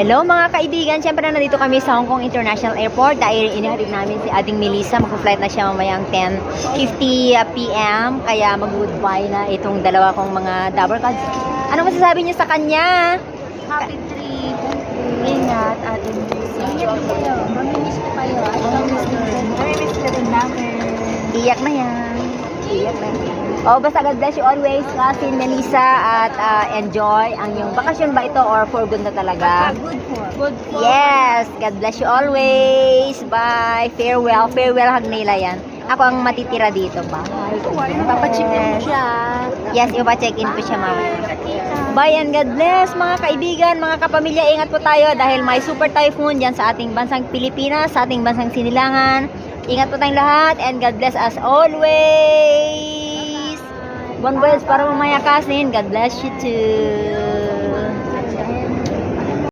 Hello mga kaibigan, siyempre nandito kami sa Hong Kong International Airport dahil inihatid namin si Ading Melissa. Mag-flight na siya mamayang 10:50 p.m. Kaya mag-goodbye na itong dalawa kong mga double cards. Ano masasabi niyo sa kanya? Happy trip. Ingat, Ate Melissa. Ingat po kayo. Mamimiss ko kayo. Mamimiss ka rin namin. Iyak na yan. Iyak na yan. Oh, basta God bless you always, Cousin Melissa, at enjoy ang iyong bakasyon ba ito or for good na talaga? Good for. Good for. Yes, God bless you always. Bye. Farewell. Farewell hug nila yan. Ako ang matitira dito. Bye. Papacheck in mo siya. Yes, ipacheck in ko siya mamaya. Bye and God bless mga kaibigan, mga kapamilya. Ingat po tayo dahil may super typhoon dyan sa ating bansang Pilipinas, sa ating bansang Sinilangan. Ingat po tayong lahat and God bless us always. Bon voyage para mamaya, Cousin. God bless you too.